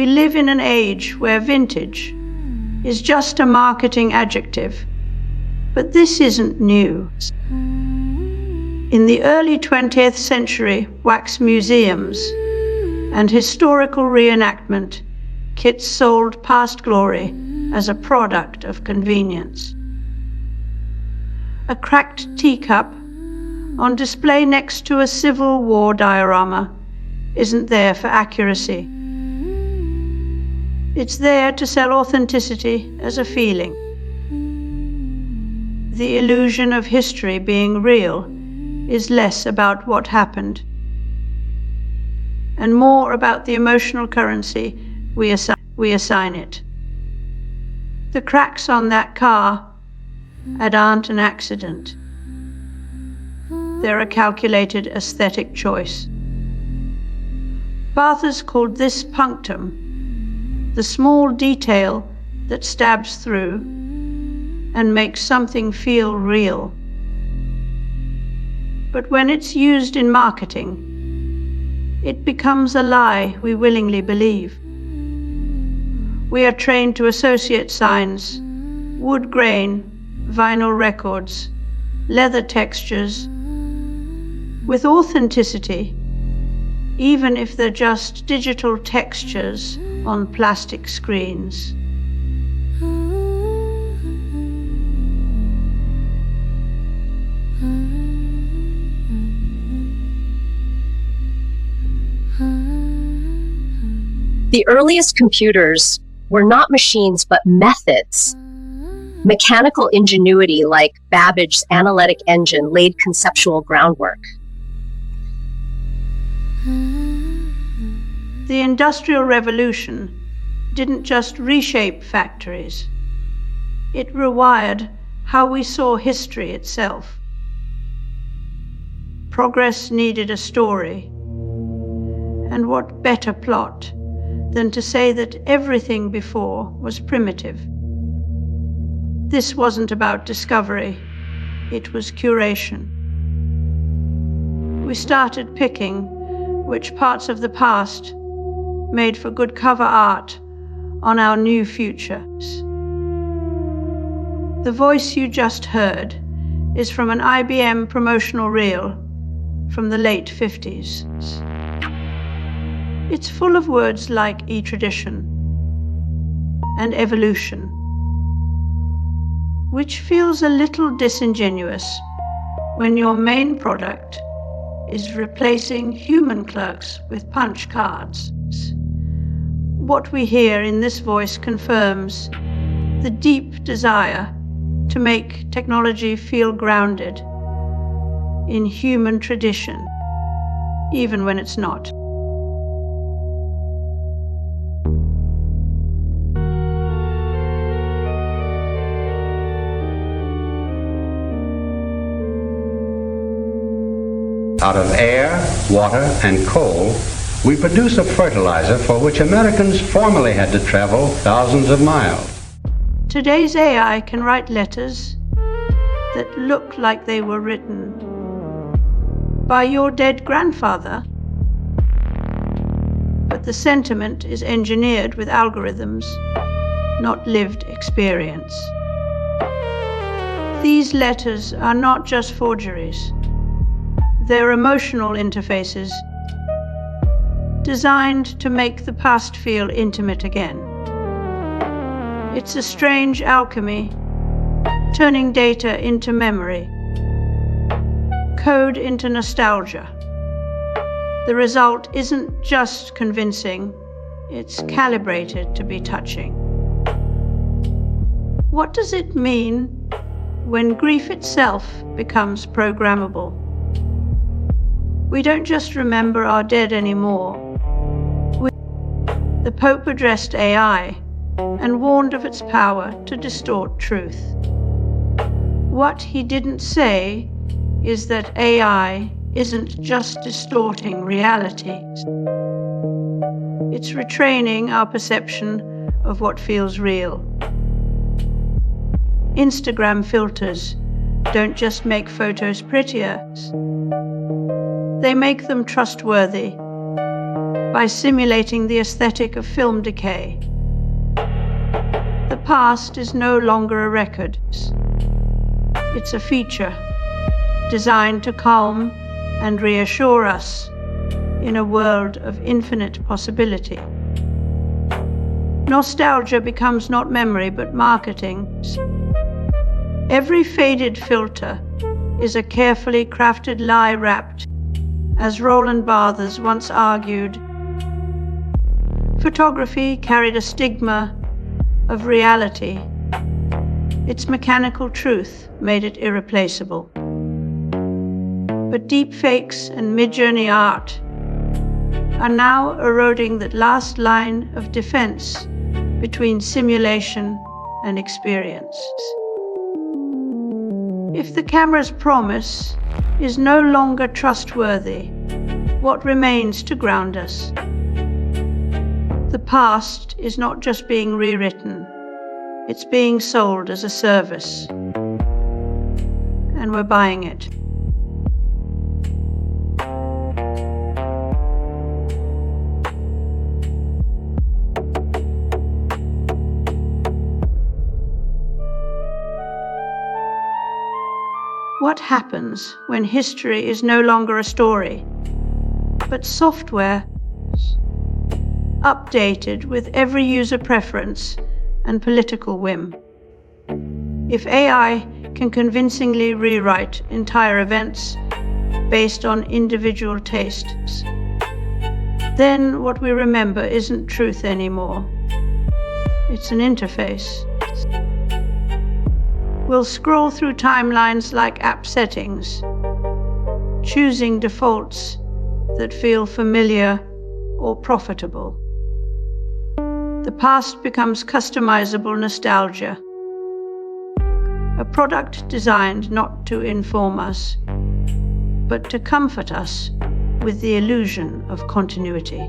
We live in an age where vintage is just a marketing adjective, but this isn't new. In the early 20th century, wax museums and historical reenactment kits sold past glory as a product of convenience. A cracked teacup on display next to a Civil War diorama isn't there for accuracy. It's there to sell authenticity as a feeling. The illusion of history being real is less about what happened and more about the emotional currency we assign it. The cracks on that car aren't an accident. They're a calculated aesthetic choice. Bathers called this punctum, the small detail that stabs through and makes something feel real. But when it's used in marketing, it becomes a lie we willingly believe. We are trained to associate signs, wood grain, vinyl records, leather textures, with authenticity, even if they're just digital textures on plastic screens. The earliest computers were not machines, but methods. Mechanical ingenuity like Babbage's analytic engine laid conceptual groundwork. The Industrial Revolution didn't just reshape factories. It rewired how we saw history itself. Progress needed a story, and what better plot than to say that everything before was primitive. This wasn't about discovery, it was curation. We started picking which parts of the past made for good cover art on our new futures. The voice you just heard is from an IBM promotional reel from the late 50s. It's full of words like e-tradition and evolution, which feels a little disingenuous when your main product is replacing human clerks with punch cards. What we hear in this voice confirms the deep desire to make technology feel grounded in human tradition, even when it's not. Out of air, water, and coal, we produce a fertilizer for which Americans formerly had to travel thousands of miles. Today's AI can write letters that look like they were written by your dead grandfather, but the sentiment is engineered with algorithms, not lived experience. These letters are not just forgeries. They're emotional interfaces designed to make the past feel intimate again. It's a strange alchemy, turning data into memory, code into nostalgia. The result isn't just convincing, it's calibrated to be touching. What does it mean when grief itself becomes programmable? We don't just remember our dead anymore. The Pope addressed AI and warned of its power to distort truth. What he didn't say is that AI isn't just distorting reality. It's retraining our perception of what feels real. Instagram filters don't just make photos prettier. They make them trustworthy. by simulating the aesthetic of film decay. The past is no longer a record. It's a feature designed to calm and reassure us in a world of infinite possibility. Nostalgia becomes not memory but marketing. Every faded filter is a carefully crafted lie wrapped, as Roland Barthes once argued. Photography carried a stigma of reality. Its mechanical truth made it irreplaceable. But deepfakes and mid-journey art are now eroding that last line of defense between simulation and experience. If the camera's promise is no longer trustworthy, what remains to ground us? The past is not just being rewritten, it's being sold as a service, and we're buying it. What happens when history is no longer a story, but software updated with every user preference and political whim? If AI can convincingly rewrite entire events based on individual tastes, then what we remember isn't truth anymore. It's an interface. We'll scroll through timelines like app settings, choosing defaults that feel familiar or profitable. The past becomes customizable nostalgia, a product designed not to inform us, but to comfort us with the illusion of continuity.